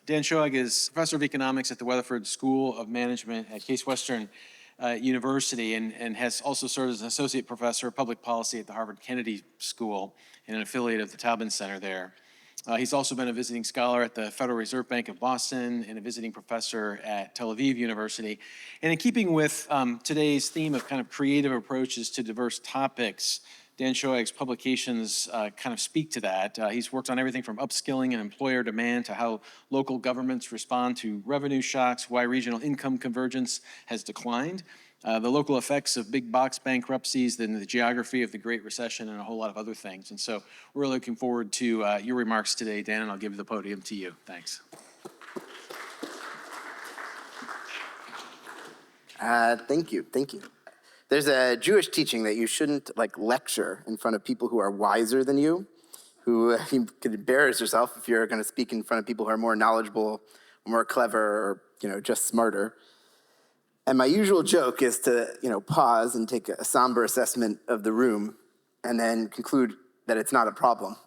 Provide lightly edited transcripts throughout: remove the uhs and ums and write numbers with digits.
Dan Shoag is professor of economics at the Weatherford School of Management at Case Western University and has also served as an associate professor of public policy at the Harvard Kennedy School and an affiliate of the Taubman Center there. He's also been a visiting scholar at the Federal Reserve Bank of Boston and a visiting professor at Tel Aviv University. And in keeping with today's theme of kind of creative approaches to diverse topics, Dan Shoag's publications kind of speak to that. He's worked on everything from upskilling and employer demand to how local governments respond to revenue shocks, why regional income convergence has declined, the local effects of big box bankruptcies, then the geography of the Great Recession, and a whole lot of other things. And so we're looking forward to your remarks today, Dan, and I'll give the podium to you. Thanks. Thank you. There's a Jewish teaching that you shouldn't lecture in front of people who are wiser than you, who you could embarrass yourself if you're going to speak in front of people who are more knowledgeable, more clever, or just smarter. And my usual joke is to pause and take a somber assessment of the room, and then conclude that it's not a problem.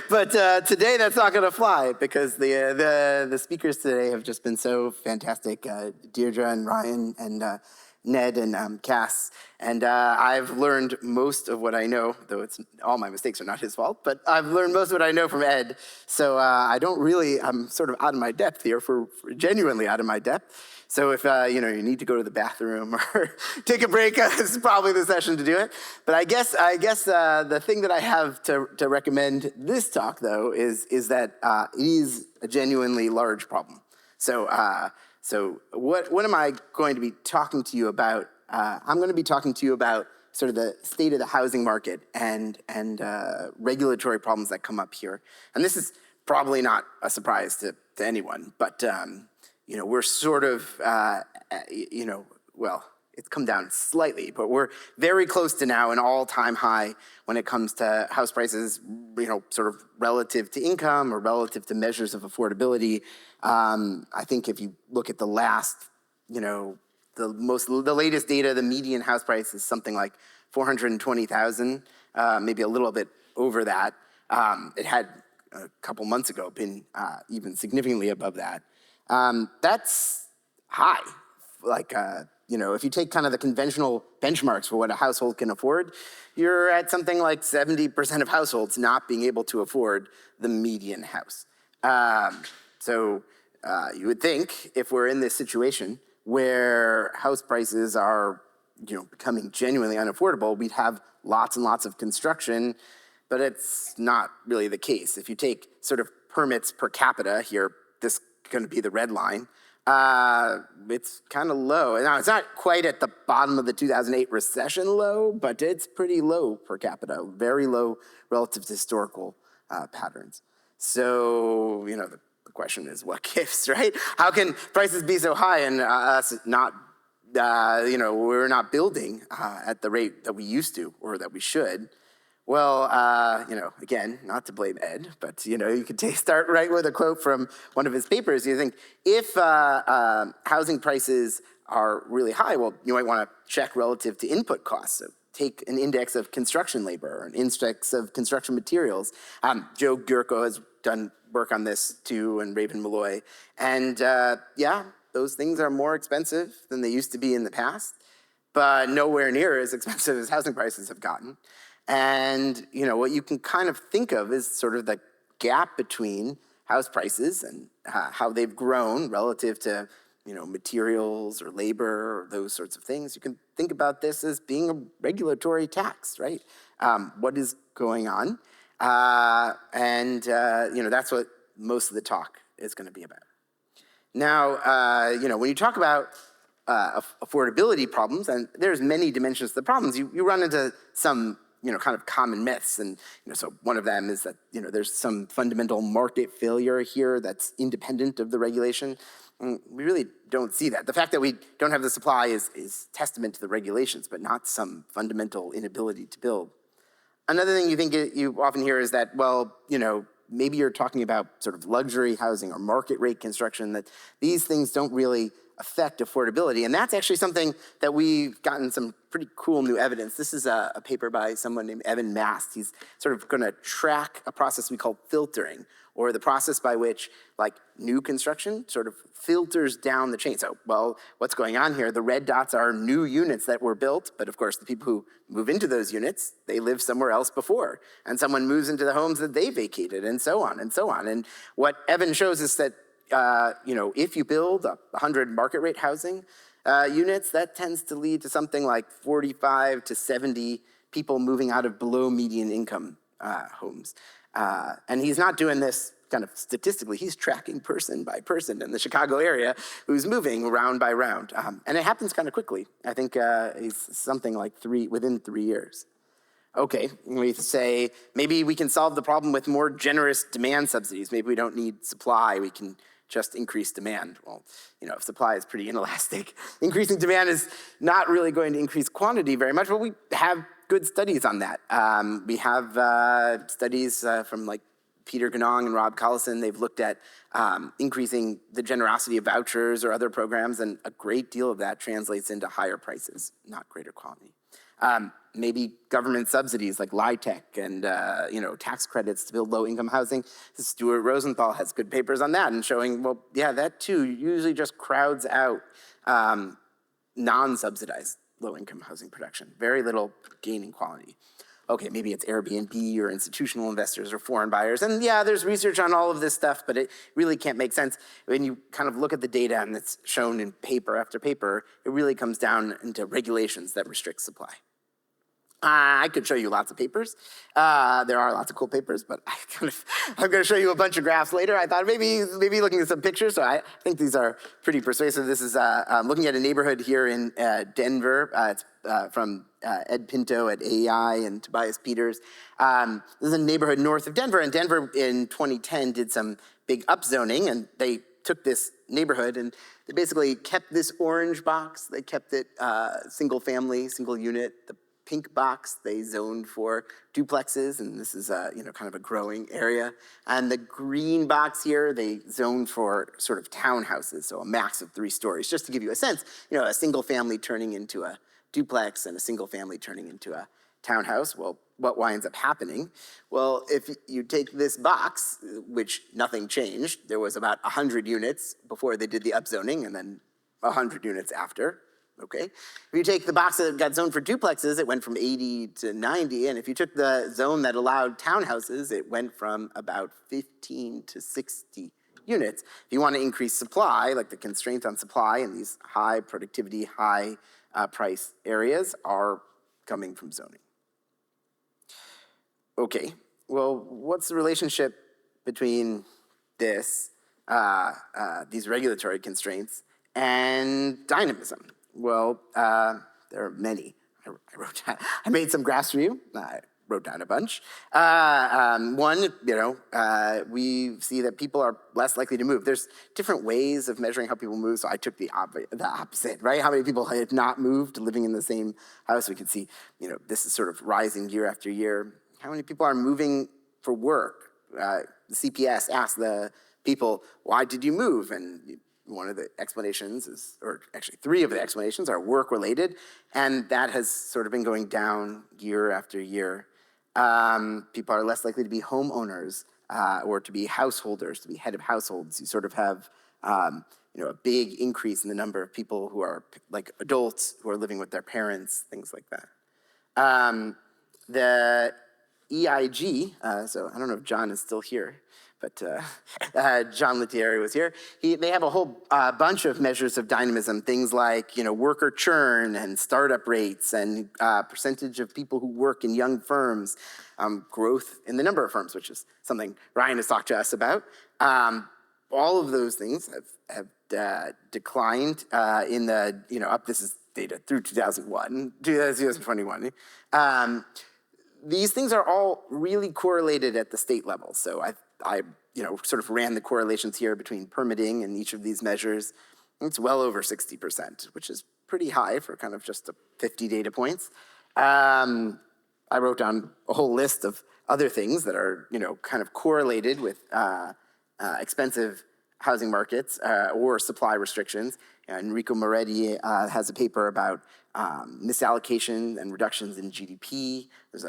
But today that's not going to fly because the speakers today have just been so fantastic. Deirdre and Ryan and Ned and Cass, and I've learned most of what I know, though all my mistakes are not his fault, but I've learned most of what I know from Ed, so I'm sort of out of my depth here, for genuinely out of my depth. So if you need to go to the bathroom or take a break, this is probably the session to do it. But I guess the thing that I have to recommend this talk, though, is that it is a genuinely large problem. So what am I going to be talking to you about? I'm going to be talking to you about sort of the state of the housing market and regulatory problems that come up here. And this is probably not a surprise to anyone, but we're sort of, it's come down slightly, but we're very close to now an all-time high when it comes to house prices, sort of relative to income or relative to measures of affordability. I think if you look at the last, the latest data, the median house price is something like $420,000, maybe a little bit over that. It had a couple months ago been even significantly above that. That's high. If you take kind of the conventional benchmarks for what a household can afford, you're at something like 70% of households not being able to afford the median house. So you would think if we're in this situation where house prices are, becoming genuinely unaffordable, we'd have lots and lots of construction, but it's not really the case. If you take sort of permits per capita here, this is going to be the red line. It's kind of low. Now, it's not quite at the bottom of the 2008 recession low, but it's pretty low per capita, very low relative to historical patterns. So, the question is, what gives, right? How can prices be so high and us not, we're not building at the rate that we used to or that we should? Well, again, not to blame Ed, but, you could start right with a quote from one of his papers. You think, if housing prices are really high, well, you might want to check relative to input costs. So take an index of construction labor or an index of construction materials. Joe Gurko has done work on this too, and Raven Malloy. And those things are more expensive than they used to be in the past, but nowhere near as expensive as housing prices have gotten. And, what you can kind of think of is sort of the gap between house prices and how they've grown relative to, materials or labor or those sorts of things. You can think about this as being a regulatory tax, right? What is going on? That's what most of the talk is going to be about. Now, when you talk about affordability problems, and there's many dimensions to the problems, you run into some kind of common myths. And, so one of them is that, there's some fundamental market failure here that's independent of the regulation. And we really don't see that. The fact that we don't have the supply is testament to the regulations, but not some fundamental inability to build. Another thing you often hear is that, well, maybe you're talking about sort of luxury housing or market rate construction, that these things don't really affect affordability. And that's actually something that we've gotten some pretty cool new evidence. This is a paper by someone named Evan Mast. He's sort of going to track a process we call filtering, or the process by which like new construction sort of filters down the chain. So, well, what's going on here? The red dots are new units that were built, but of course the people who move into those units, they lived somewhere else before, and someone moves into the homes that they vacated, and so on and so on. And what Evan shows is that if you build 100 market rate housing units, that tends to lead to something like 45 to 70 people moving out of below median income homes. And he's not doing this kind of statistically, he's tracking person by person in the Chicago area who's moving round by round. And it happens kind of quickly. I think it's something like within 3 years. Okay, we say maybe we can solve the problem with more generous demand subsidies. Maybe we don't need supply, we can just increase demand. Well, if supply is pretty inelastic, increasing demand is not really going to increase quantity very much, but we have good studies on that. We have studies from like Peter Ganong and Rob Collison. They've looked at increasing the generosity of vouchers or other programs, and a great deal of that translates into higher prices, not greater quality. Maybe government subsidies like LIHTC and tax credits to build low-income housing. Stuart Rosenthal has good papers on that and showing, well, yeah, that too usually just crowds out non-subsidized low-income housing production. Very little gain in quality. Okay, maybe it's Airbnb or institutional investors or foreign buyers. And yeah, there's research on all of this stuff, but it really can't make sense. When you kind of look at the data and it's shown in paper after paper, it really comes down into regulations that restrict supply. I could show you lots of papers. There are lots of cool papers, but I'm going to show you a bunch of graphs later. I thought maybe looking at some pictures, so I think these are pretty persuasive. This is looking at a neighborhood here in Denver. It's from Ed Pinto at AEI and Tobias Peters. This is a neighborhood north of Denver, and Denver in 2010 did some big upzoning, and they took this neighborhood and they basically kept this orange box. They kept it single family, single unit. The pink box they zoned for duplexes, and this is kind of a growing area. And the green box here they zoned for sort of townhouses, so a max of 3 stories. Just to give you a sense, a single family turning into a duplex and a single family turning into a townhouse. Well, what winds up happening? Well, if you take this box, which nothing changed, there was about 100 units before they did the upzoning, and then 100 units after. Okay. If you take the box that got zoned for duplexes, it went from 80 to 90. And if you took the zone that allowed townhouses, it went from about 15 to 60 units. If you want to increase supply, like the constraints on supply in these high productivity, high price areas are coming from zoning. Okay, well, what's the relationship between this, these regulatory constraints and dynamism? Well, there are many. I made some graphs for you. I wrote down a bunch. One, we see that people are less likely to move. There's different ways of measuring how people move, so I took the opposite, right? How many people have not moved living in the same house? We can see, this is sort of rising year after year. How many people are moving for work? The CPS asked the people, why did you move? And one of the explanations is, or actually 3 of the explanations are work-related, and that has sort of been going down year after year. People are less likely to be homeowners or to be householders, to be head of households. You sort of have a big increase in the number of people who are like adults who are living with their parents, things like that. The EIG, so I don't know if John is still here, but John Lettieri was here. They have a whole bunch of measures of dynamism, things like worker churn and startup rates and percentage of people who work in young firms, growth in the number of firms, which is something Ryan has talked to us about. All of those things have declined in the, this is data through 2021. These things are all really correlated at the state level. So I sort of ran the correlations here between permitting and each of these measures. It's well over 60%, which is pretty high for kind of just 50 data points. I wrote down a whole list of other things that are, kind of correlated with expensive housing markets or supply restrictions. Enrico Moretti has a paper about misallocation and reductions in GDP. There's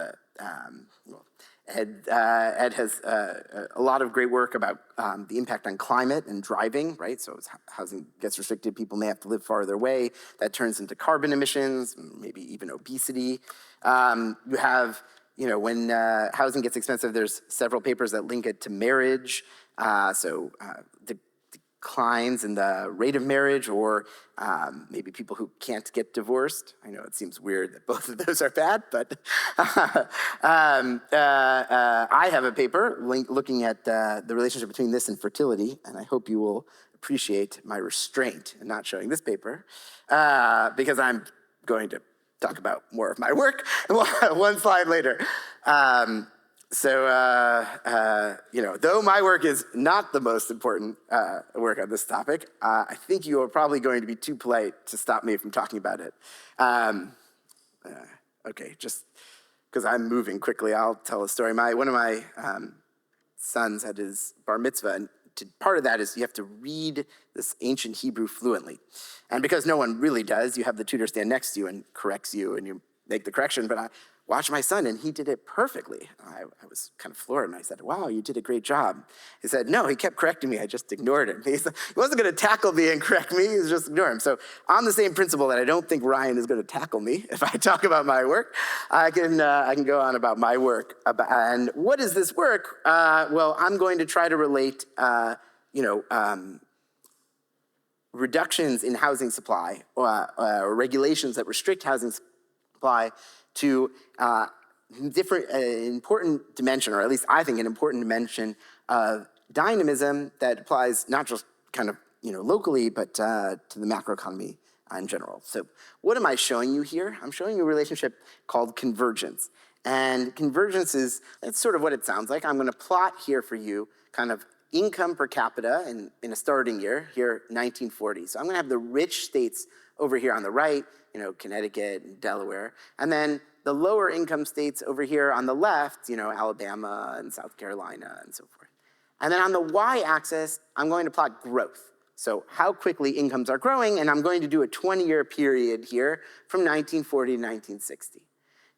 Ed has a lot of great work about the impact on climate and driving, right? So as housing gets restricted, people may have to live farther away. That turns into carbon emissions, maybe even obesity. You have, when housing gets expensive, there's several papers that link it to marriage. The declines in the rate of marriage, or maybe people who can't get divorced. I know it seems weird that both of those are bad, but I have a paper looking at the relationship between this and fertility, and I hope you will appreciate my restraint in not showing this paper, because I'm going to talk about more of my work one slide later. Though my work is not the most important work on this topic, I think you are probably going to be too polite to stop me from talking about it. Okay, just because I'm moving quickly, I'll tell a story. One of my sons had his bar mitzvah, and part of that is you have to read this ancient Hebrew fluently. And because no one really does, you have the tutor stand next to you and corrects you, and you make the correction. But I watched my son, and he did it perfectly. I was kind of floored, and I said, wow, you did a great job. He said, no, he kept correcting me. I just ignored him. He wasn't going to tackle me and correct me. He was just ignoring him. So on the same principle that I don't think Ryan is going to tackle me if I talk about my work, I can go on about my work. And what is this work? Well, I'm going to try to relate, reductions in housing supply or regulations that restrict housing supply to different important dimension, or at least I think an important dimension of dynamism that applies not just kind of locally, but to the macroeconomy in general. So what am I showing you here? I'm showing you a relationship called convergence. And convergence it's sort of what it sounds like. I'm going to plot here for you kind of income per capita in a starting year, here 1940. So I'm going to have the rich states over here on the right, Connecticut and Delaware, and then the lower income states over here on the left, Alabama and South Carolina and so forth. And then on the y-axis, I'm going to plot growth. So how quickly incomes are growing, and I'm going to do a 20-year period here from 1940 to 1960.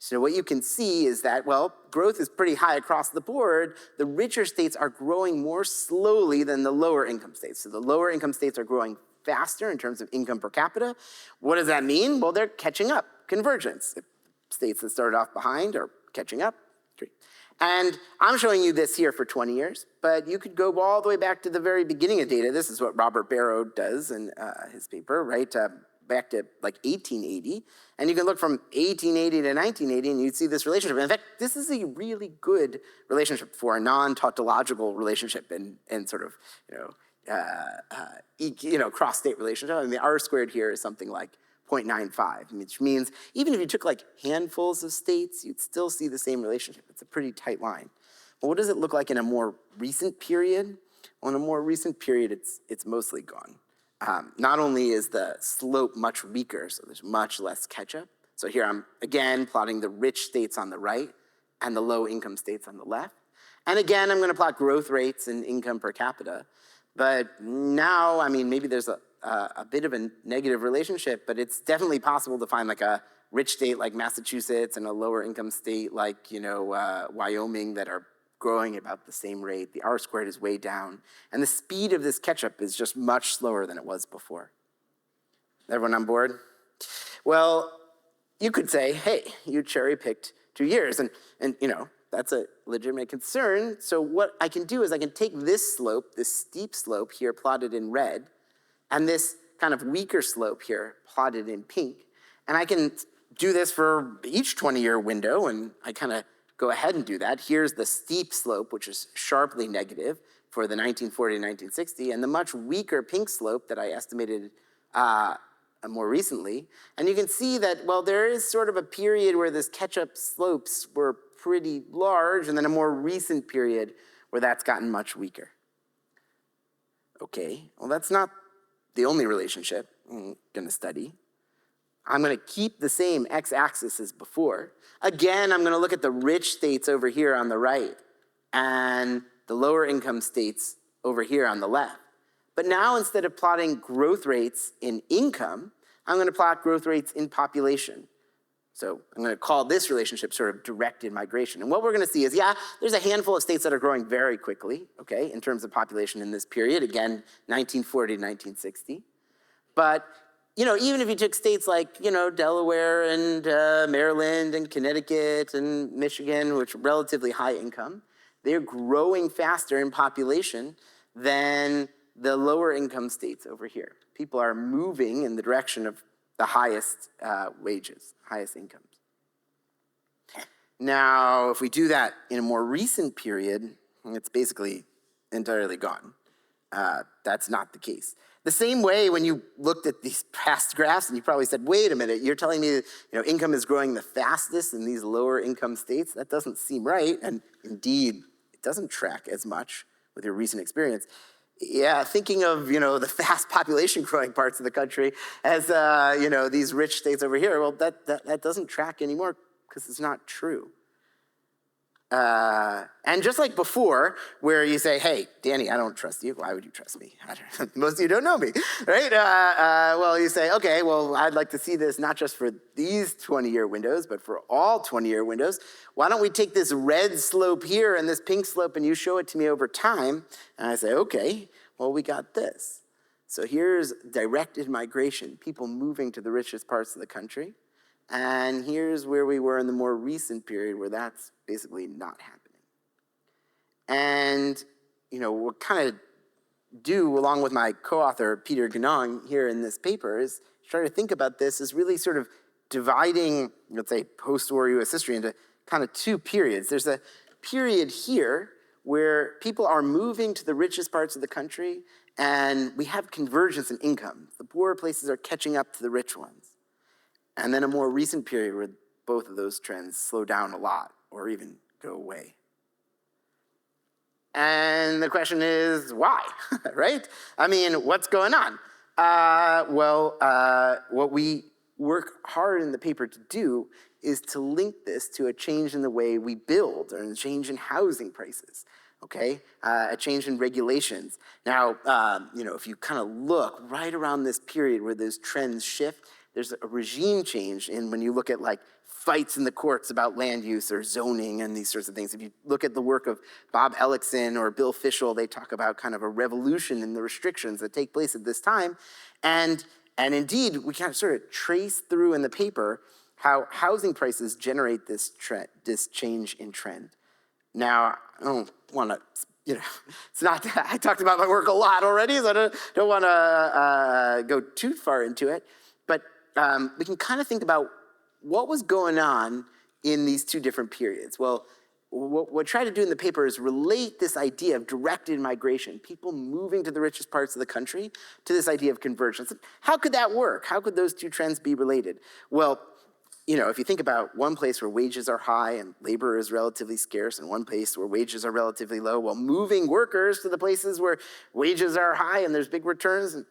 So what you can see is that, well, growth is pretty high across the board. The richer states are growing more slowly than the lower income states. So the lower income states are growing faster in terms of income per capita. What does that mean? Well, they're catching up, convergence. States that started off behind are catching up. Great. And I'm showing you this here for 20 years, but you could go all the way back to the very beginning of data. This is what Robert Barrow does in his paper, right? Back to like 1880. And you can look from 1880 to 1980 and you'd see this relationship. In fact, this is a really good relationship for a non-tautological relationship and sort of, cross-state relationship. I mean, the R squared here is something like 0.95, which means even if you took like handfuls of states, you'd still see the same relationship. It's a pretty tight line. Well, what does it look like in a more recent period? Well, in a more recent period, it's mostly gone. Not only is the slope much weaker, so there's much less catch-up. So here I'm, again, plotting the rich states on the right and the low-income states on the left. And again, I'm going to plot growth rates and income per capita. But now, I mean, maybe there's a bit of a negative relationship, but it's definitely possible to find like a rich state like Massachusetts and a lower-income state like, Wyoming that are growing at about the same rate. The R squared is way down. And the speed of this catch-up is just much slower than it was before. Everyone on board? Well, you could say, hey, you cherry-picked 2 years. And that's a legitimate concern. So what I can do is I can take this slope, this steep slope here plotted in red, and this kind of weaker slope here plotted in pink. And I can do this for each 20-year window, and I kind of go ahead and do that. Here's the steep slope, which is sharply negative for the 1940 to 1960, and the much weaker pink slope that I estimated more recently. And you can see that, well, there is sort of a period where this catch-up slopes were pretty large, and then a more recent period where that's gotten much weaker. Okay, well, that's not the only relationship I'm going to study. I'm going to keep the same x-axis as before. Again, I'm going to look at the rich states over here on the right and the lower income states over here on the left. But now instead of plotting growth rates in income, I'm going to plot growth rates in population. So I'm going to call this relationship sort of directed migration. And what we're going to see is, yeah, there's a handful of states that are growing very quickly, okay, in terms of population in this period, again, 1940 to 1960. But, even if you took states like, Delaware and Maryland and Connecticut and Michigan, which are relatively high income, they're growing faster in population than the lower income states over here. People are moving in the direction of the highest wages, highest incomes. Now, if we do that in a more recent period, it's basically entirely gone. That's not the case. The same way when you looked at these past graphs and you probably said, wait a minute, you're telling me that income is growing the fastest in these lower income states? That doesn't seem right. And indeed, it doesn't track as much with your recent experience. Yeah, thinking of, the fast population growing parts of the country as, these rich states over here, well, that doesn't track anymore because it's not true. And just like before, where you say, hey, Danny, I don't trust you. Why would you trust me? Most of you don't know me, right? Well, you say, okay, well, I'd like to see this not just for these 20-year windows, but for all 20-year windows. Why don't we take this red slope here and this pink slope and you show it to me over time? And I say, okay, well, we got this. So here's directed migration, people moving to the richest parts of the country. And here's where we were in the more recent period where that's basically not happening. And, what kind of do, along with my co-author, Peter Ganong, here in this paper, is try to think about this as really sort of dividing, let's say, post-war US history into kind of two periods. There's a period here where people are moving to the richest parts of the country, and we have convergence in income. The poorer places are catching up to the rich ones. And then a more recent period where both of those trends slow down a lot or even go away. And the question is, why, right? I mean, what's going on? What we work hard in the paper to do is to link this to a change in the way we build or a change in housing prices, okay? A change in regulations. Now, if you kind of look right around this period where those trends shift, there's a regime change in when you look at like fights in the courts about land use or zoning and these sorts of things. If you look at the work of Bob Ellickson or Bill Fischel, they talk about kind of a revolution in the restrictions that take place at this time. And indeed, we kind of sort of trace through in the paper how housing prices generate this change in trend. Now, I don't want to, it's not, I talked about my work a lot already, so I don't want to go too far into it. But we can kind of think about what was going on in these two different periods. Well, what I try to do in the paper is relate this idea of directed migration, people moving to the richest parts of the country, to this idea of convergence. How could that work? How could those two trends be related? Well, if you think about one place where wages are high and labor is relatively scarce, and one place where wages are relatively low, well, moving workers to the places where wages are high and there's big returns and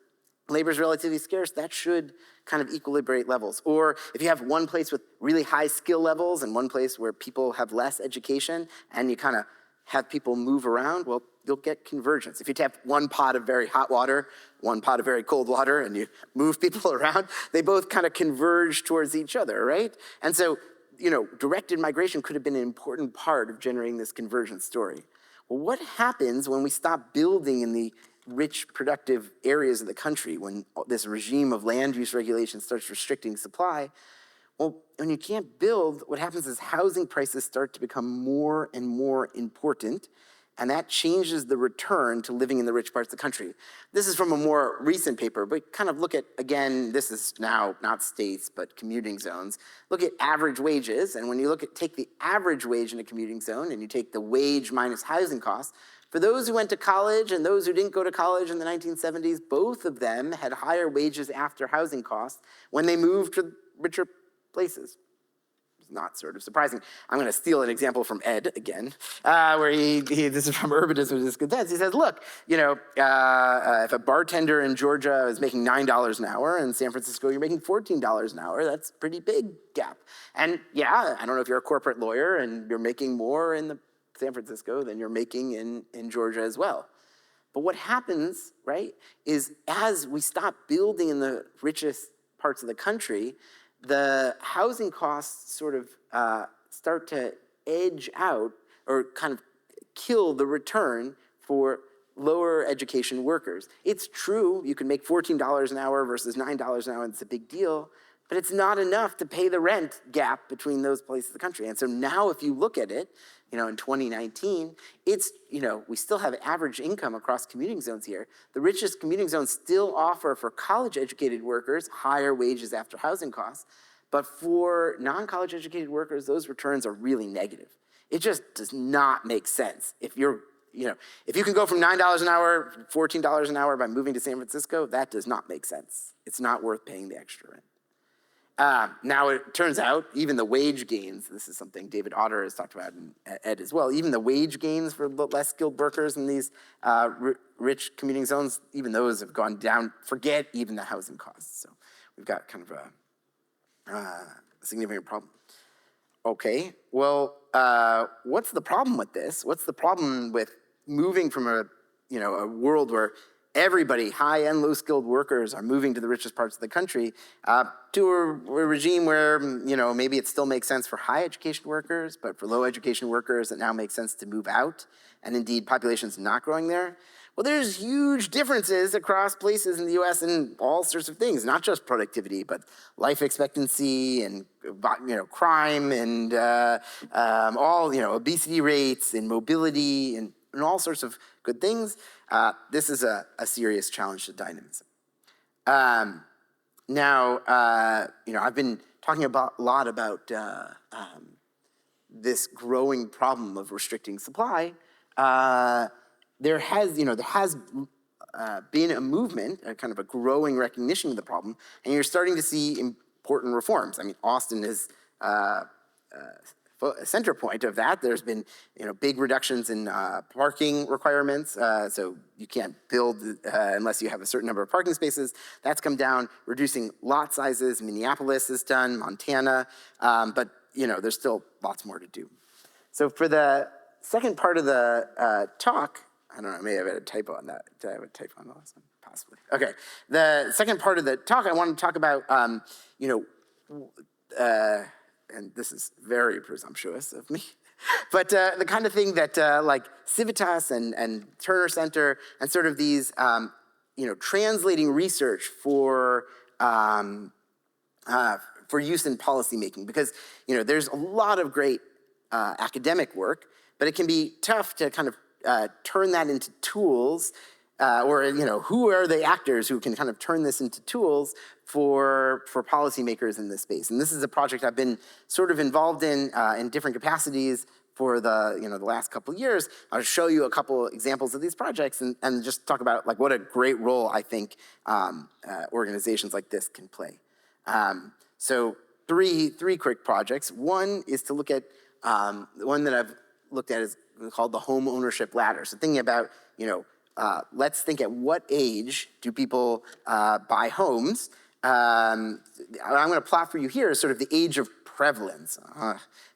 labor is relatively scarce, that should kind of equilibrate levels. Or if you have one place with really high skill levels and one place where people have less education and you kind of have people move around, well, you'll get convergence. If you have one pot of very hot water, one pot of very cold water, and you move people around, they both kind of converge towards each other, right? And so, directed migration could have been an important part of generating this convergence story. Well, what happens when we stop building in the rich, productive areas of the country, when this regime of land use regulation starts restricting supply? Well, when you can't build, what happens is housing prices start to become more and more important, and that changes the return to living in the rich parts of the country. This is from a more recent paper, but kind of look at, again, this is now not states, but commuting zones. Look at average wages, and when you take the average wage in a commuting zone, and you take the wage minus housing costs, for those who went to college and those who didn't go to college in the 1970s, both of them had higher wages after housing costs when they moved to richer places. It's not sort of surprising. I'm going to steal an example from Ed again, where this is from Urbanism with Discontents. He says, look, if a bartender in Georgia is making $9 an hour, and in San Francisco you're making $14 an hour, that's a pretty big gap. And yeah, I don't know if you're a corporate lawyer and you're making more in San Francisco than you're making in Georgia as well. But what happens, right, is as we stop building in the richest parts of the country, the housing costs sort of start to edge out or kind of kill the return for lower education workers. It's true, you can make $14 an hour versus $9 an hour, and it's a big deal, but it's not enough to pay the rent gap between those places of the country. And so now if you look at it, in 2019, it's, we still have average income across commuting zones here. The richest commuting zones still offer for college educated workers higher wages after housing costs, but for non-college educated workers, those returns are really negative. It just does not make sense. If you can go from $9 an hour, $14 an hour by moving to San Francisco, that does not make sense. It's not worth paying the extra rent. Now, it turns out even the wage gains, this is something David Otter has talked about in Ed as well, even the wage gains for less skilled workers in these rich commuting zones, even those have gone down, forget even the housing costs. So we've got kind of a significant problem. Okay, well, what's the problem with this? What's the problem with moving from a world where everybody, high and low skilled workers, are moving to the richest parts of the country to a regime where, maybe it still makes sense for high education workers, but for low education workers, it now makes sense to move out, and indeed, population's not growing there? Well, there's huge differences across places in the US in all sorts of things, not just productivity, but life expectancy and crime and obesity rates and mobility and all sorts of good things. This is a serious challenge to dynamism. Now, I've been talking a lot about this growing problem of restricting supply. There has been a movement, a kind of a growing recognition of the problem, and you're starting to see important reforms. I mean, Austin is a center point of that. There's been big reductions in parking requirements, so you can't build unless you have a certain number of parking spaces. That's come down, reducing lot sizes. Minneapolis has done, Montana, but there's still lots more to do. So for the second part of the talk, I don't know, I may have had a typo on that. Did I have a typo on the last one? Possibly. Okay. The second part of the talk, I want to talk about, and this is very presumptuous of me, but the kind of thing that like Civitas and Turner Center and sort of these, translating research for use in policymaking, because there's a lot of great academic work, but it can be tough to kind of turn that into tools, or who are the actors who can kind of turn this into tools for policymakers in this space. And this is a project I've been sort of involved in different capacities for the the last couple of years. I'll show you a couple examples of these projects and just talk about like what a great role I think organizations like this can play. So three quick projects. One is to look at the one that I've looked at is called the home ownership ladder. So thinking about, let's think at what age do people buy homes? I'm going to plot for you here is sort of the age of prevalence.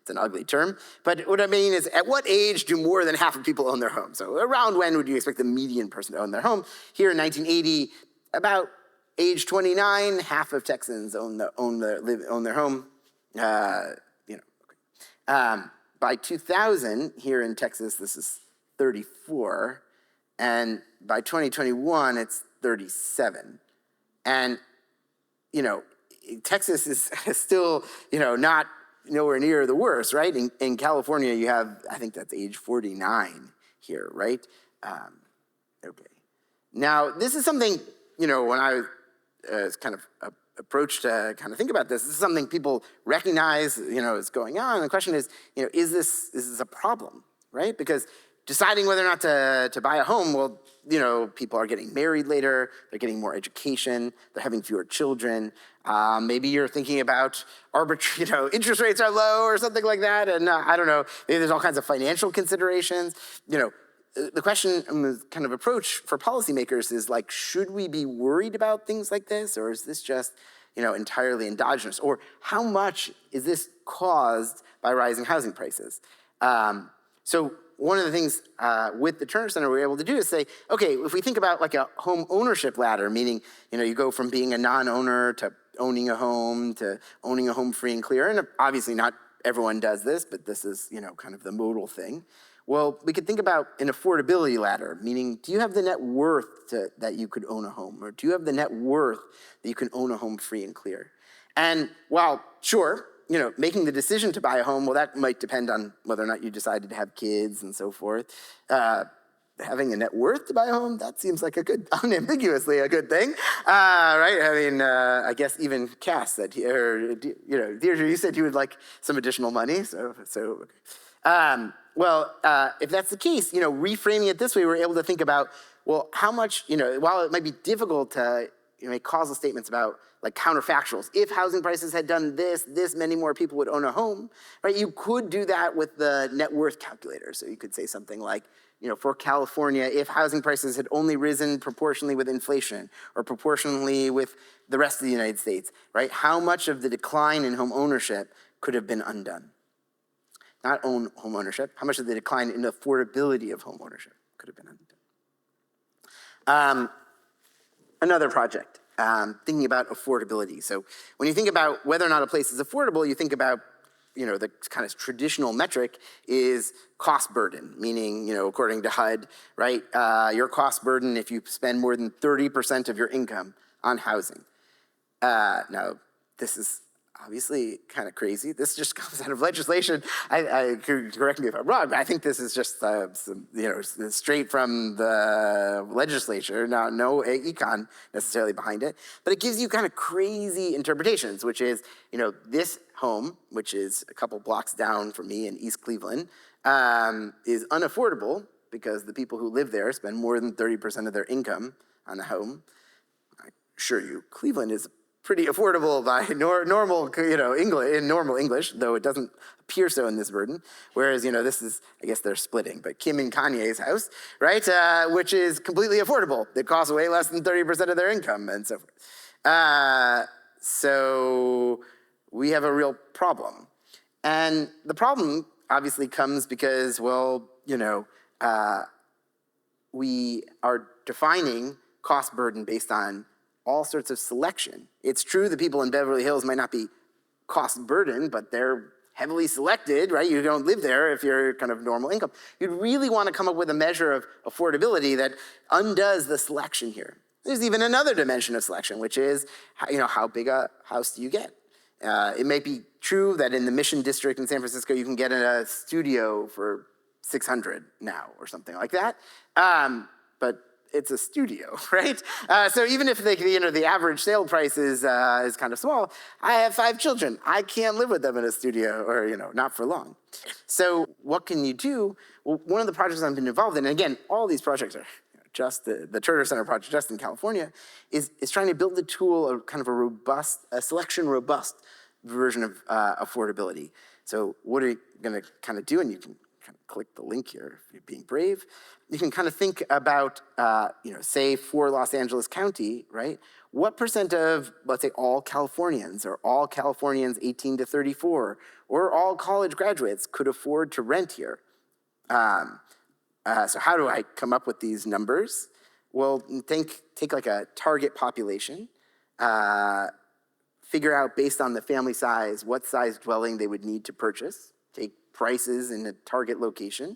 It's an ugly term, but what I mean is at what age do more than half of people own their home? So around when would you expect the median person to own their home? Here in 1980, about age 29, half of Texans own their home. By 2000, here in Texas, this is 34, and by 2021, it's 37. And, Texas is still, not nowhere near the worst, right? In California, you have, I think that's age 49 here, right? Okay. Now, this is something, when I was kind of approach to kind of think about this. This is something people recognize, is going on. And the question is, is this a problem, right? Because deciding whether or not to buy a home, well, people are getting married later, they're getting more education, they're having fewer children. Maybe you're thinking about arbitrary, interest rates are low or something like that. And I don't know, maybe there's all kinds of financial considerations. The question and the kind of approach for policymakers is like, should we be worried about things like this? Or is this just, entirely endogenous? Or how much is this caused by rising housing prices? So one of the things with the Turner Center we were able to do is say, okay, if we think about like a home ownership ladder, meaning, you go from being a non-owner to owning a home to owning a home free and clear, and obviously not everyone does this, but this is, kind of the modal thing. Well, we could think about an affordability ladder, meaning do you have the net worth that you could own a home? Or do you have the net worth that you can own a home free and clear? And while, sure, making the decision to buy a home, well, that might depend on whether or not you decided to have kids and so forth. Having a net worth to buy a home, that seems like unambiguously a good thing, right? I mean, I guess even Cass said, Deirdre, you said you would like some additional money, so okay. Well, if that's the case, reframing it this way, we're able to think about, well, how much, while it might be difficult to make causal statements about like counterfactuals. If housing prices had done this many more people would own a home, right? You could do that with the net worth calculator. So you could say something like, for California, if housing prices had only risen proportionally with inflation or proportionally with the rest of the United States, right? How much of the decline in home ownership could have been undone? Not home ownership, how much of the decline in affordability of home ownership could have been undone? Another project, thinking about affordability. So when you think about whether or not a place is affordable, you think about, the kind of traditional metric is cost burden, meaning, according to HUD, right? Your cost burden if you spend more than 30% of your income on housing. Now, this is obviously kind of crazy. This just comes out of legislation. Correct me if I'm wrong, but I think this is just straight from the legislature. Now, no econ necessarily behind it, but it gives you kind of crazy interpretations, which is, this home, which is a couple blocks down from me in East Cleveland, is unaffordable because the people who live there spend more than 30% of their income on the home. I assure you, Cleveland is pretty affordable by normal, in normal English, though it doesn't appear so in this burden. Whereas, this is, I guess they're splitting, but Kim and Kanye's house, right? Which is completely affordable. It costs way less than 30% of their income and so forth. So we have a real problem. And the problem obviously comes because, well, we are defining cost burden based on all sorts of selection. It's true that people in Beverly Hills might not be cost burdened, but they're heavily selected, right? You don't live there if you're kind of normal income. You'd really want to come up with a measure of affordability that undoes the selection here. There's even another dimension of selection, which is, how big a house do you get? It may be true that in the Mission District in San Francisco, you can get a studio for $600 now or something like that. But it's a studio, right? So even if the average sale price is kind of small, I have 5 children. I can't live with them in a studio, or not for long. So what can you do? Well, one of the projects I've been involved in, and again, all these projects are just the Turner Center project, just in California, is trying to build a tool, a kind of a selection robust version of affordability. So what are you going to kind of do? And you can kind of click the link here if you're being brave. You can kind of think about, say for Los Angeles County, right? What percent of, let's say, all Californians or all Californians 18 to 34 or all college graduates could afford to rent here? So how do I come up with these numbers? Well, take like a target population, figure out based on the family size, what size dwelling they would need to purchase, take prices in a target location,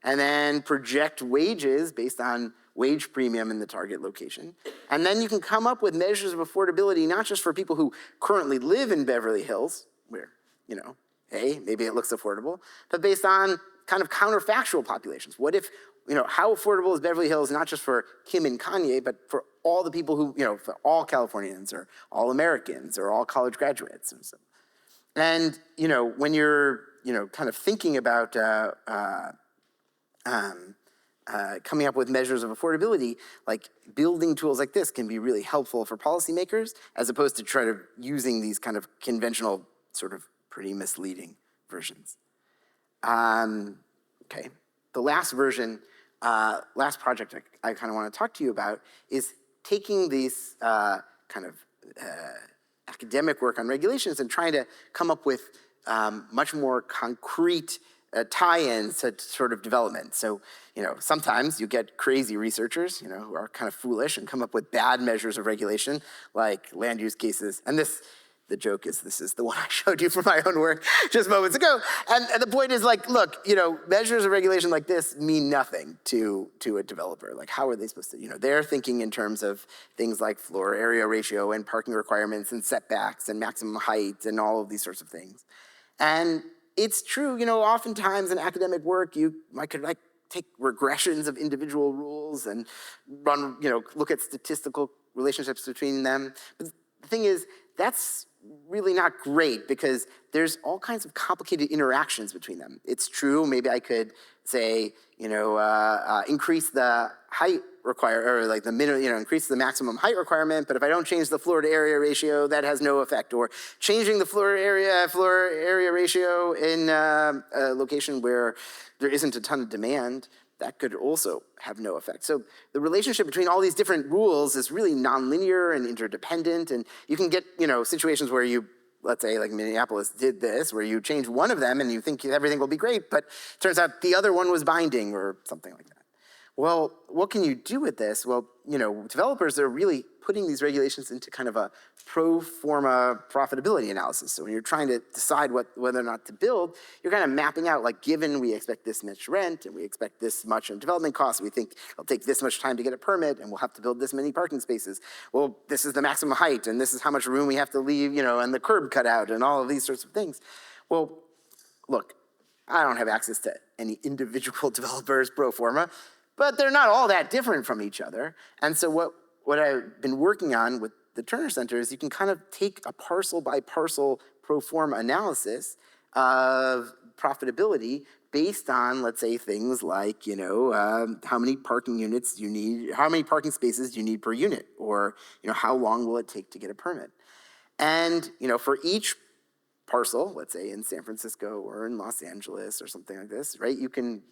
and then project wages based on wage premium in the target location. And then you can come up with measures of affordability, not just for people who currently live in Beverly Hills, where, hey, maybe it looks affordable, but based on kind of counterfactual populations. What if, how affordable is Beverly Hills, not just for Kim and Kanye, but for all the people who, for all Californians or all Americans or all college graduates and so. And, when you're, kind of thinking about coming up with measures of affordability, like building tools like this can be really helpful for policymakers as opposed to try to using these kind of conventional, sort of pretty misleading versions. Okay, the last version, last project I kind of want to talk to you about is taking these kind of academic work on regulations and trying to come up with much more concrete tie-ins to sort of development. So, sometimes you get crazy researchers, who are kind of foolish and come up with bad measures of regulation, like land use cases. And the joke is this is the one I showed you from my own work just moments ago. And the point is like, look, measures of regulation like this mean nothing to a developer. Like, how are they supposed to, they're thinking in terms of things like floor area ratio and parking requirements and setbacks and maximum height and all of these sorts of things. And it's true, oftentimes in academic work, I could take regressions of individual rules and run, look at statistical relationships between them. But the thing is, that's really not great because there's all kinds of complicated interactions between them. It's true, maybe I could say, increase the height or like the minimum, increase the maximum height requirement, but if I don't change the floor to area ratio, that has no effect. Or changing the floor area ratio in a location where there isn't a ton of demand, that could also have no effect. So the relationship between all these different rules is really nonlinear and interdependent, and you can get, situations where let's say like Minneapolis did this, where you change one of them and you think everything will be great, but it turns out the other one was binding or something like that. Well, what can you do with this? Well, developers are really putting these regulations into kind of a pro forma profitability analysis. So when you're trying to decide whether or not to build, you're kind of mapping out, like, given we expect this much rent and we expect this much in development costs, we think it'll take this much time to get a permit and we'll have to build this many parking spaces. Well, this is the maximum height and this is how much room we have to leave, and the curb cut out and all of these sorts of things. Well, look, I don't have access to any individual developers pro forma, but they're not all that different from each other. And so what I've been working on with the Turner Center is you can kind of take a parcel by parcel pro forma analysis of profitability based on, let's say, things like, how many parking units you need, how many parking spaces you need per unit, or, how long will it take to get a permit. And, for each parcel, let's say in San Francisco or in Los Angeles or something like this, right, you can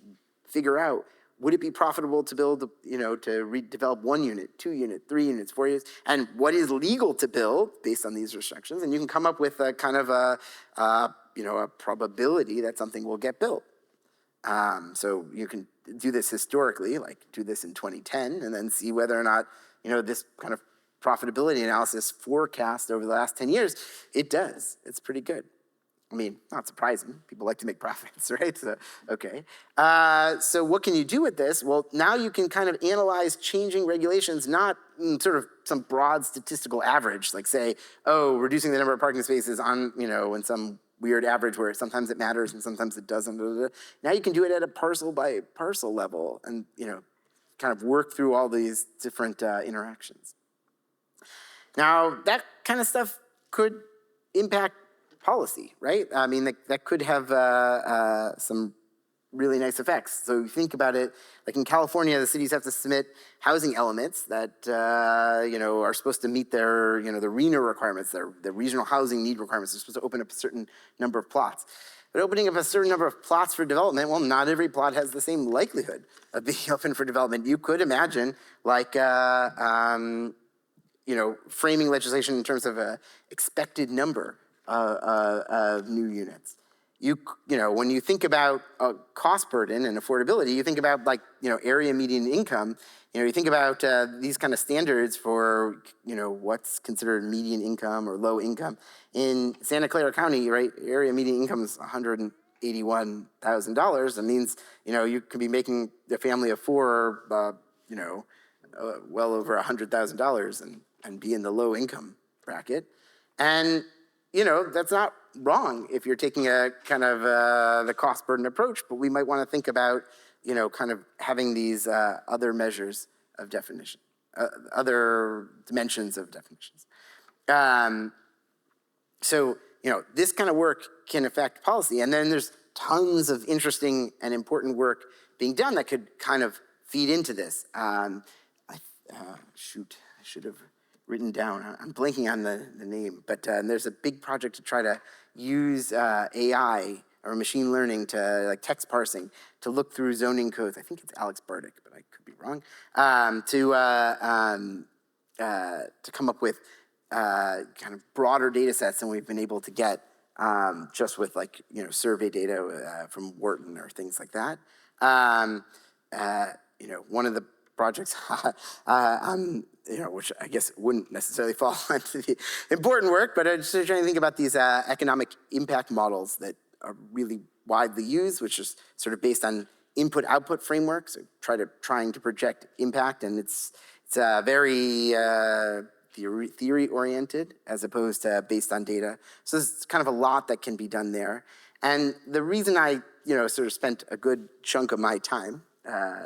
figure out, would it be profitable to build, to redevelop 1 unit, 2 units, 3 units, 4 units, and what is legal to build based on these restrictions? And you can come up with a kind of a probability that something will get built. So you can do this historically, like do this in 2010, and then see whether or not, this kind of profitability analysis forecast over the last 10 years, it does. It's pretty good. I mean, not surprising. People like to make profits, right? So, okay. So what can you do with this? Well, now you can kind of analyze changing regulations, not in sort of some broad statistical average, like say, reducing the number of parking spaces on, in some weird average where sometimes it matters and sometimes it doesn't. Now you can do it at a parcel by parcel level and, kind of work through all these different interactions. Now, that kind of stuff could impact policy, right? I mean, that could have some really nice effects. So you think about it, like in California, the cities have to submit housing elements that, are supposed to meet their, the RHNA requirements, the regional housing need requirements. They're supposed to open up a certain number of plots. But opening up a certain number of plots for development, well, not every plot has the same likelihood of being open for development. You could imagine, like, framing legislation in terms of an expected number of new units. When you think about cost burden and affordability, you think about area median income. You think about these kind of standards for what's considered median income or low income. In Santa Clara County, right, area median income is $181,000. That means you could be making a family of 4, well over $100,000 and be in the low income bracket. And that's not wrong if you're taking a kind of the cost burden approach, but we might want to think about, kind of having these other measures of definition, other dimensions of definitions. So, this kind of work can affect policy. And then there's tons of interesting and important work being done that could kind of feed into this. I should have written down. I'm blanking on the name, but there's a big project to try to use AI or machine learning to text parsing to look through zoning codes. I think it's Alex Bardick, but I could be wrong. To come up with kind of broader data sets than we've been able to get just with like, survey data from Wharton or things like that. One of the projects, which I guess wouldn't necessarily fall into the important work, but I'm just trying to think about these economic impact models that are really widely used, which is sort of based on input-output frameworks, so trying to project impact, and it's very theory-oriented as opposed to based on data. So there's kind of a lot that can be done there. And the reason I, sort of spent a good chunk of my time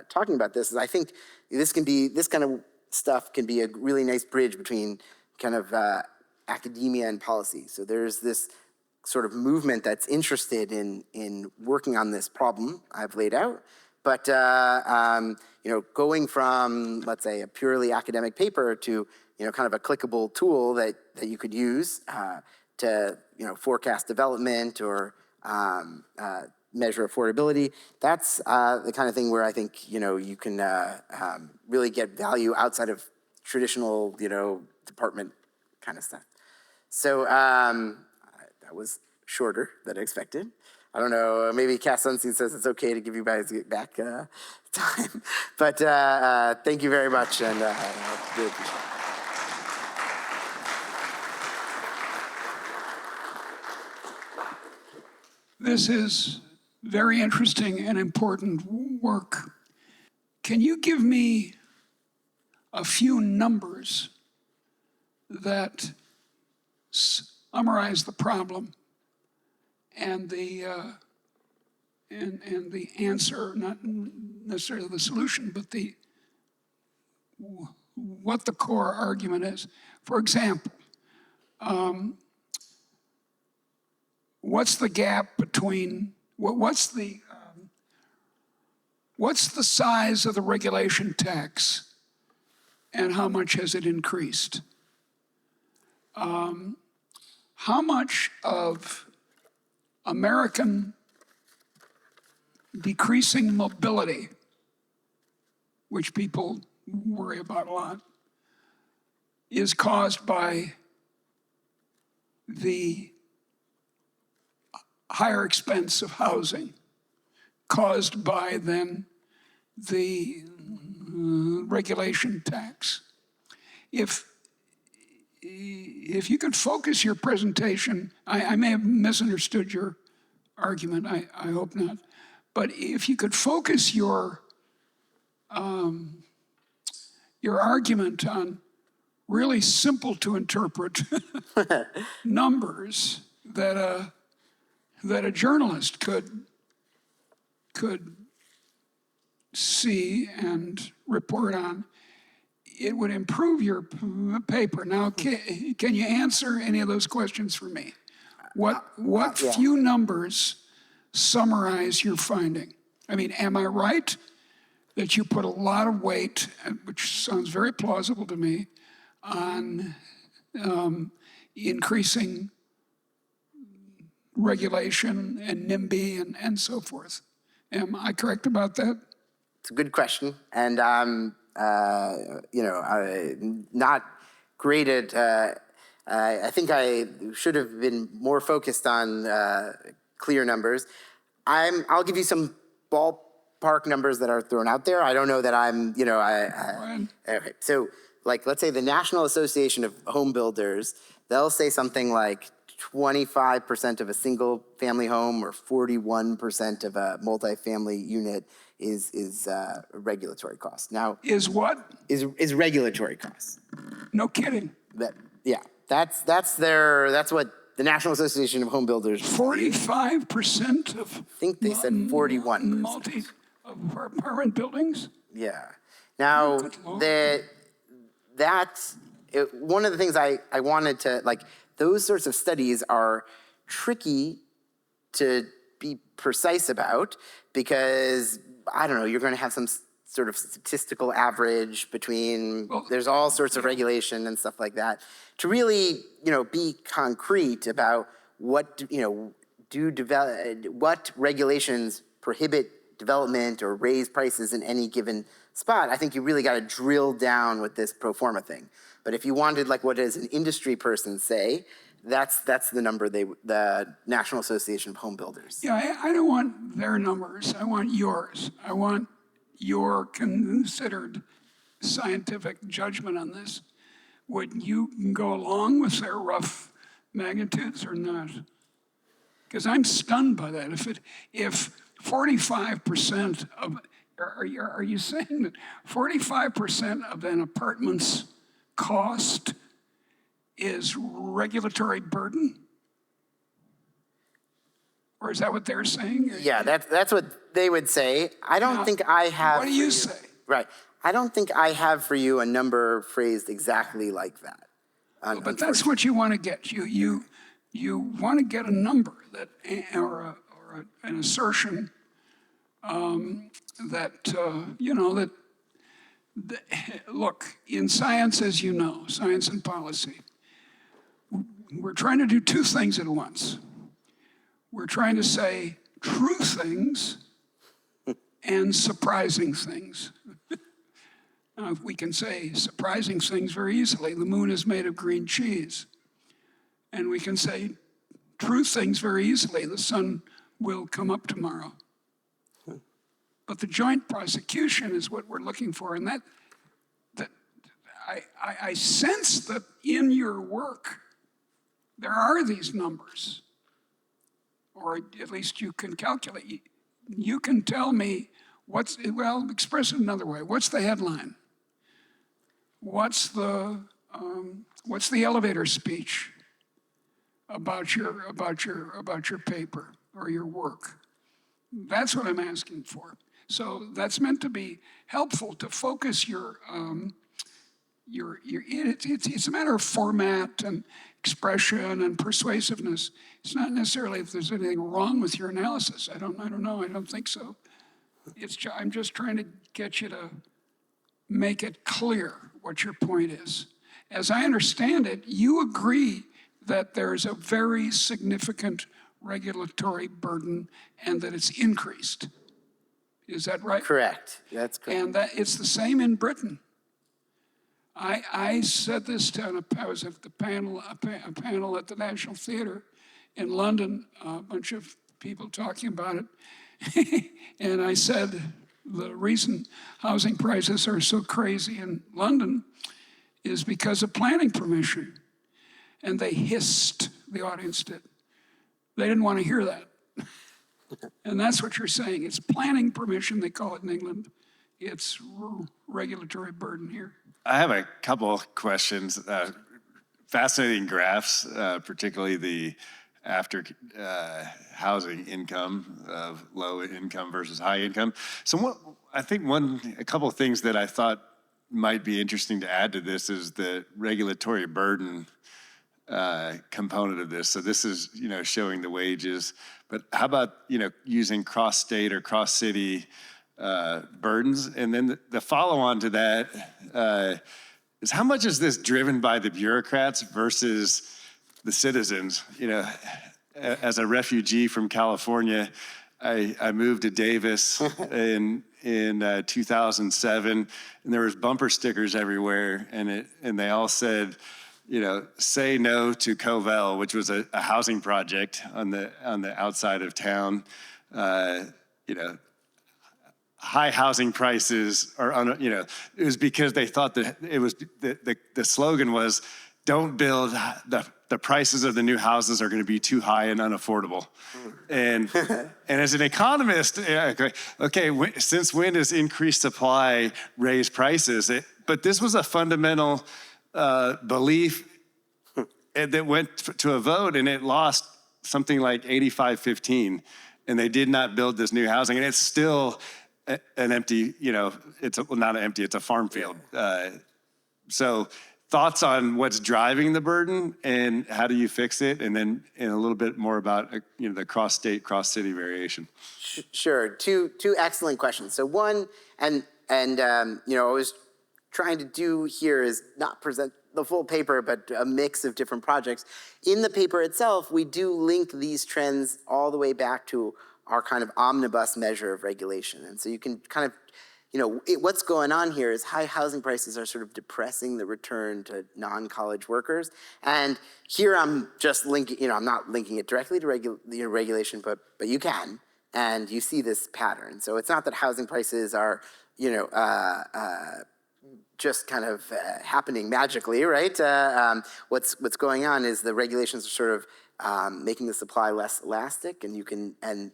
talking about this is I think this kind of stuff can be a really nice bridge between kind of academia and policy. So there's this sort of movement that's interested in working on this problem I've laid out, but going from, let's say, a purely academic paper to kind of a clickable tool that you could use to forecast development or measure affordability. That's the kind of thing where I think you can really get value outside of traditional department kind of stuff. So that was shorter than expected. I don't know, maybe Cass Sunstein says it's okay to give you guys back time. But thank you very much, and I really appreciate it. This is very interesting and important work. Can you give me a few numbers that summarize the problem and the answer, not necessarily the solution, but what the core argument is? For example, what's the gap between what's the size of the regulation tax and how much has it increased? How much of American decreasing mobility, which people worry about a lot, is caused by the higher expense of housing, caused by then the regulation tax? If you could focus your presentation, I may have misunderstood your argument, I hope not, but if you could focus your argument on really simple to interpret numbers that a journalist could see and report on, it would improve your paper. Now, can you answer any of those questions for me? What few numbers summarize your finding? I mean, am I right that you put a lot of weight, which sounds very plausible to me, on increasing regulation and NIMBY and so forth? Am I correct about that? It's a good question, and not great at. I think I should have been more focused on clear numbers. I'll give you some ballpark numbers that are thrown out there. I don't know that I'm. Okay, so like let's say the National Association of Home Builders, they'll say something like 25% of a single family home or 41% of a multifamily unit is regulatory costs. Now, Is what? Is regulatory costs. No kidding. That's what the National Association of Home Builders. 45% of. I think they said 41%. Of apartment buildings. Yeah. Now one of the things I wanted to like. Those sorts of studies are tricky to be precise about because, I don't know, you're going to have some sort of statistical average between, there's all sorts of regulation and stuff like that. To really, be concrete about what regulations prohibit development or raise prices in any given spot, I think you really got to drill down with this pro forma thing. But if you wanted, like, what does an industry person say, that's the number the National Association of Home Builders. Yeah, I don't want their numbers. I want yours. I want your considered scientific judgment on this. Would you go along with their rough magnitudes or not? Because I'm stunned by that. If 45% of, are you saying that 45% of an apartment's cost is regulatory burden? Or is that what they're saying? Yeah, that's what they would say. I don't think I have. What do you say? Right. I don't think I have for you a number phrased exactly like that. But that's what you want to get. You want to get a number that, or an assertion that look, in science, as you know, science and policy, we're trying to do two things at once. We're trying to say true things and surprising things. Now, we can say surprising things very easily. The moon is made of green cheese. And we can say true things very easily. The sun will come up tomorrow. But the joint prosecution is what we're looking for. And that I sense that in your work, there are these numbers. Or at least you can calculate. You can tell me express it another way. What's the headline? What's the elevator speech about your paper or your work? That's what I'm asking for. So that's meant to be helpful to focus it's a matter of format and expression and persuasiveness. It's not necessarily if there's anything wrong with your analysis. I don't know. I don't think so. I'm just trying to get you to make it clear what your point is. As I understand it, you agree that there is a very significant regulatory burden and that it's increased. Is that right? Correct. That's correct. And that it's the same in Britain. I said this I was at the panel at the National Theatre in London, a bunch of people talking about it. And I said, the reason housing prices are so crazy in London is because of planning permission. And they hissed, the audience did. They didn't want to hear that. And that's what you're saying. It's planning permission, they call it in England. It's regulatory burden here. I have a couple of questions. Fascinating graphs, particularly the after housing income of low income versus high income. So a couple of things that I thought might be interesting to add to this is the regulatory burden component of this. So this is, showing the wages, but how about, using cross-state or cross-city burdens? And then the follow-on to that is how much is this driven by the bureaucrats versus the citizens? As a refugee from California, I moved to Davis in 2007, and there was bumper stickers everywhere, and they all said, say no to Covell, which was a housing project on the outside of town. High housing prices it was because they thought that it was the slogan was, don't build, the prices of the new houses are going to be too high and unaffordable. And as an economist, since when does increased supply raise prices? But this was a fundamental belief that went to a vote, and it lost something like 85-15, and they did not build this new housing, and it's still an empty, not empty, it's a farm field. So thoughts on what's driving the burden and how do you fix it? And then a little bit more about, the cross-state, cross-city variation. Sure, two excellent questions. So one, and I was trying to do here is not present the full paper, but a mix of different projects. In the paper itself, we do link these trends all the way back to our kind of omnibus measure of regulation. And so you can kind of, what's going on here is high housing prices are sort of depressing the return to non-college workers. And here I'm just linking, I'm not linking it directly to regulation, but you can, and you see this pattern. So it's not that housing prices are, just kind of happening magically, right? What's going on is the regulations are sort of making the supply less elastic, and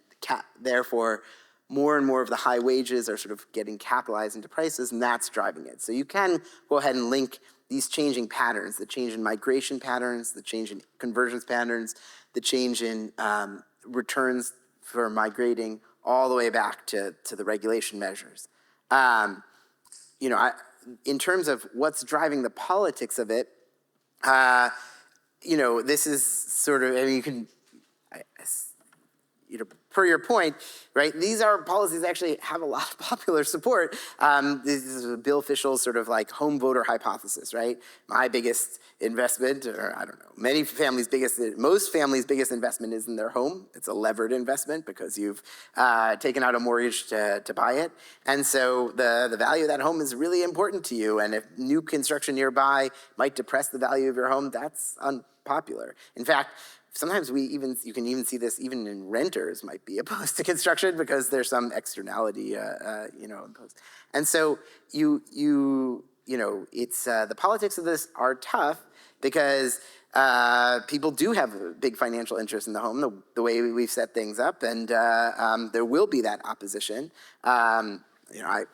therefore more and more of the high wages are sort of getting capitalized into prices, and that's driving it. So you can go ahead and link these changing patterns, the change in migration patterns, the change in conversions patterns, the change in returns for migrating, all the way back to the regulation measures. In terms of what's driving the politics of it, this is sort of, you can, per your point, right, these are policies that actually have a lot of popular support. This is a Bill Fischel's sort of like home voter hypothesis, right? My biggest investment, or I don't know, most families' biggest investment is in their home. It's a levered investment because you've taken out a mortgage to buy it. And so the value of that home is really important to you. And if new construction nearby might depress the value of your home, that's unpopular. In fact, sometimes you can even see this even in renters might be opposed to construction because there's some externality, imposed. And so it's the politics of this are tough because people do have a big financial interest in the home, the way we've set things up, and there will be that opposition. I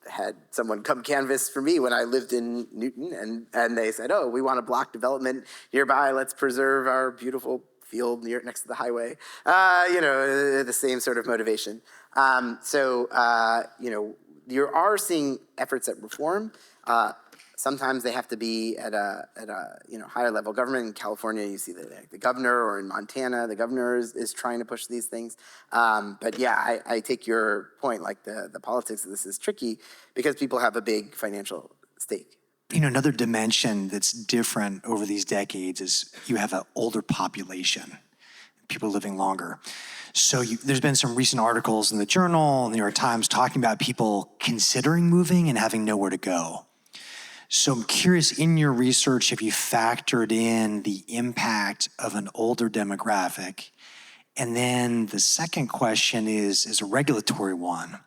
had someone come canvass for me when I lived in Newton, and they said, "Oh, we want a block development nearby. Let's preserve our beautiful field next to the highway." The same sort of motivation. You are seeing efforts at reform. Sometimes they have to be at a higher level government. In California, you see the governor, or in Montana, the governor is trying to push these things. But yeah, I take your point, like the politics of this is tricky because people have a big financial stake. Another dimension that's different over these decades is you have an older population, people living longer. So there's been some recent articles in the Journal, the New York Times, talking about people considering moving and having nowhere to go. So I'm curious, in your research, if you factored in the impact of an older demographic. And then the second question is a regulatory one.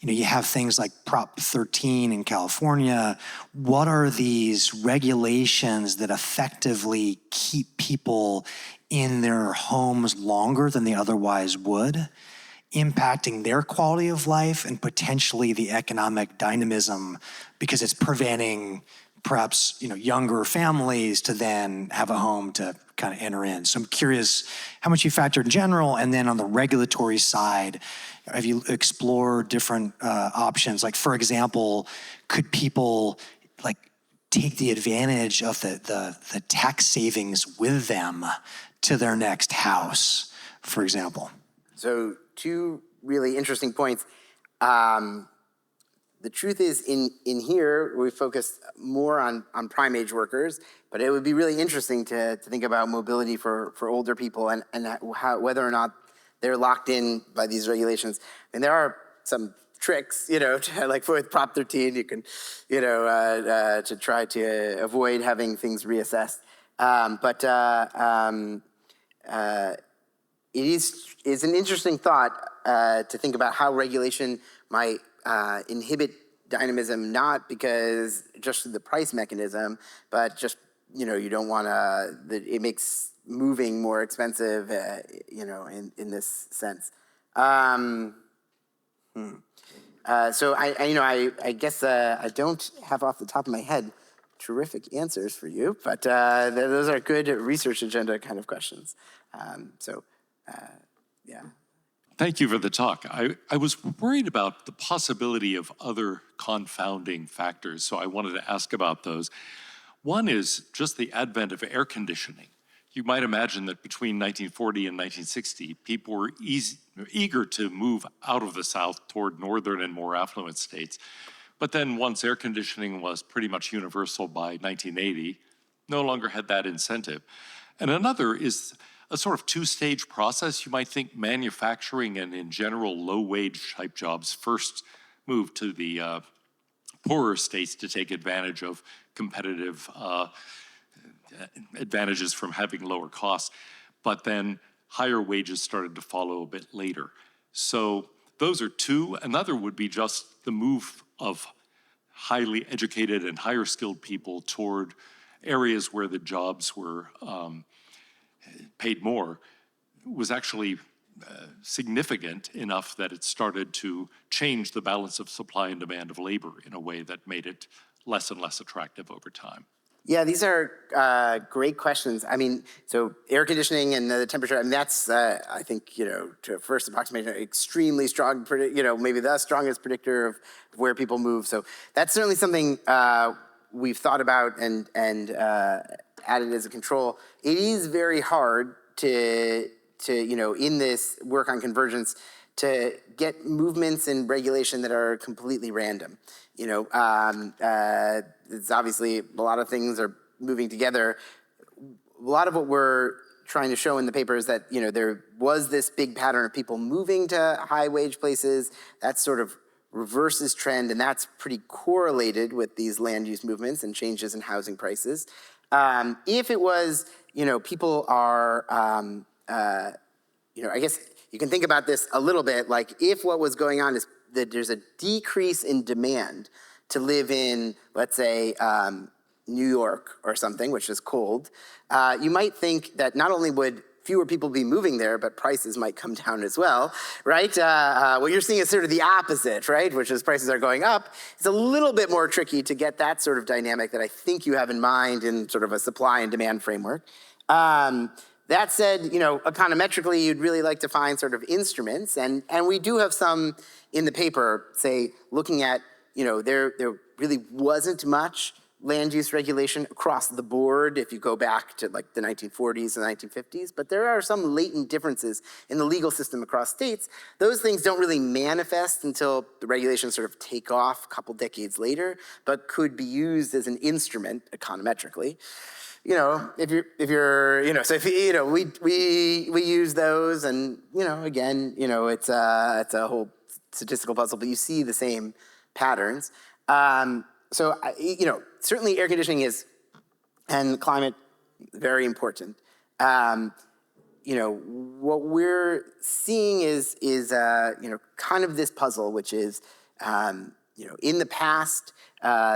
You have things like Prop 13 in California. What are these regulations that effectively keep people in their homes longer than they otherwise would, impacting their quality of life and potentially the economic dynamism, because it's preventing perhaps younger families to then have a home to kind of enter in. So I'm curious how much you factor in general, and then on the regulatory side, have you explored different options? Like, for example, could people take the advantage of the tax savings with them to their next house, for example? So two really interesting points. The truth is, in here, we focus more on prime age workers, but it would be really interesting to think about mobility for older people and whether or not they're locked in by these regulations. And there are some tricks, like with Prop 13, you can, to try to avoid having things reassessed. It is an interesting thought to think about how regulation might inhibit dynamism, not because just the price mechanism, but just, you don't want to, it makes moving more expensive, in this sense. So I guess I don't have off the top of my head terrific answers for you, but those are good research agenda kind of questions. Yeah. Thank you for the talk. I was worried about the possibility of other confounding factors, so I wanted to ask about those. One is just the advent of air conditioning. You might imagine that between 1940 and 1960, people were eager to move out of the South toward northern and more affluent states. But then once air conditioning was pretty much universal by 1980, no longer had that incentive. And another is, a sort of two-stage process. You might think manufacturing and in general low-wage type jobs first moved to the poorer states to take advantage of competitive advantages from having lower costs, but then higher wages started to follow a bit later. So those are two. Another would be just the move of highly educated and higher skilled people toward areas where the jobs were paid more was actually significant enough that it started to change the balance of supply and demand of labor in a way that made it less and less attractive over time. Yeah, these are great questions. I mean, so air conditioning and the temperature, I mean, that's, I think, to first approximation, extremely strong, maybe the strongest predictor of where people move. So that's certainly something we've thought about and added as a control. It is very hard to in this work on convergence, to get movements in regulation that are completely random. It's obviously a lot of things are moving together. A lot of what we're trying to show in the paper is that there was this big pattern of people moving to high wage places. That sort of reverses trend, and that's pretty correlated with these land use movements and changes in housing prices. If it was, people are, I guess you can think about this a little bit, like if what was going on is that there's a decrease in demand to live in, let's say, New York or something, which is cold, you might think that not only would fewer people be moving there, but prices might come down as well, right? What you're seeing is sort of the opposite, right? Which is prices are going up. It's a little bit more tricky to get that sort of dynamic that I think you have in mind in sort of a supply and demand framework. That said, econometrically, you'd really like to find sort of instruments, and we do have some in the paper, say, looking at, there really wasn't much land use regulation across the board if you go back to like the 1940s and 1950s, but there are some latent differences in the legal system across states. Those things don't really manifest until the regulations sort of take off a couple decades later, but could be used as an instrument econometrically. We use those, and again, it's a whole statistical puzzle, but you see the same patterns. Certainly air conditioning is, and climate, very important. What we're seeing is kind of this puzzle, which is, in the past,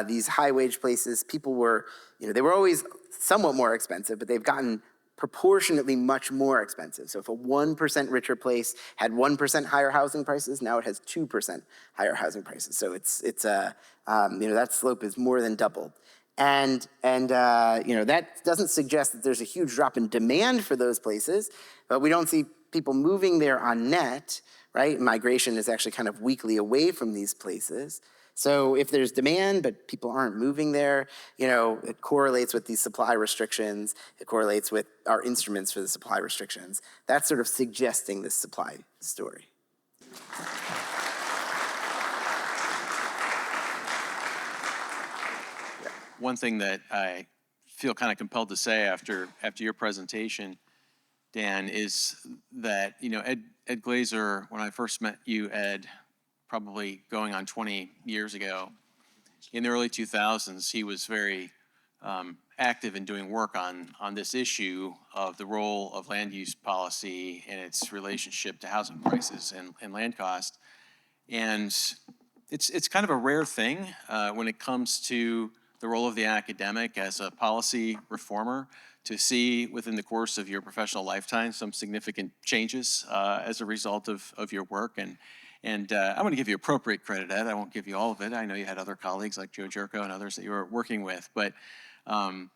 these high wage places, people were, they were always somewhat more expensive, but they've gotten proportionately much more expensive. So if a 1% richer place had 1% higher housing prices, now it has 2% higher housing prices. So that slope is more than doubled. And that doesn't suggest that there's a huge drop in demand for those places, but we don't see people moving there on net, right? Migration is actually kind of weakly away from these places. So if there's demand, but people aren't moving there, it correlates with these supply restrictions. It correlates with our instruments for the supply restrictions. That's sort of suggesting this supply story. One thing that I feel kind of compelled to say after your presentation, Dan, is that, Ed Glazer, when I first met you, Ed, probably going on 20 years ago, in the early 2000s, he was very active in doing work on this issue of the role of land use policy and its relationship to housing prices and land cost. And it's kind of a rare thing when it comes to the role of the academic as a policy reformer to see within the course of your professional lifetime some significant changes as a result of your work. And I'm going to give you appropriate credit, Ed. I won't give you all of it. I know you had other colleagues like Joe Jerko and others that you were working with. But the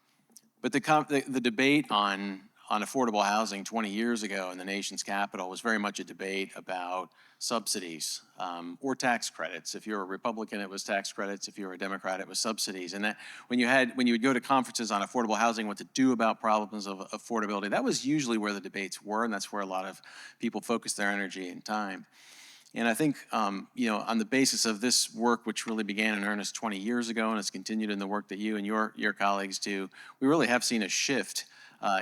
debate on affordable housing 20 years ago in the nation's capital was very much a debate about subsidies or tax credits. If you're a Republican, it was tax credits. If you were a Democrat, it was subsidies. And that when you would go to conferences on affordable housing, what to do about problems of affordability, that was usually where the debates were, and that's where a lot of people focused their energy and time. And I think, on the basis of this work, which really began in earnest 20 years ago and has continued in the work that you and your colleagues do, we really have seen a shift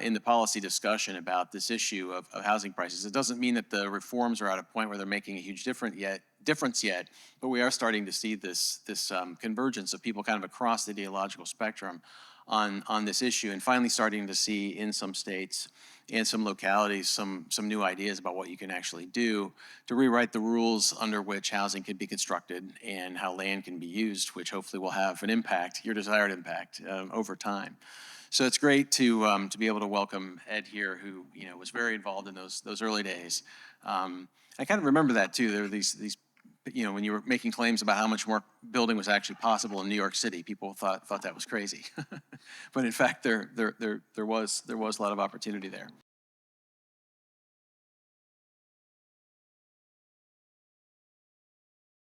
in the policy discussion about this issue of housing prices. It doesn't mean that the reforms are at a point where they're making a huge difference yet, but we are starting to see this convergence of people kind of across the ideological spectrum on this issue, and finally starting to see in some states and some localities some new ideas about what you can actually do to rewrite the rules under which housing can be constructed and how land can be used, which hopefully will have an impact, your desired impact, over time. So it's great to be able to welcome Ed here, who was very involved in those early days. I kind of remember that too. There were these when you were making claims about how much more building was actually possible in New York City, people thought that was crazy. But in fact, there was a lot of opportunity there.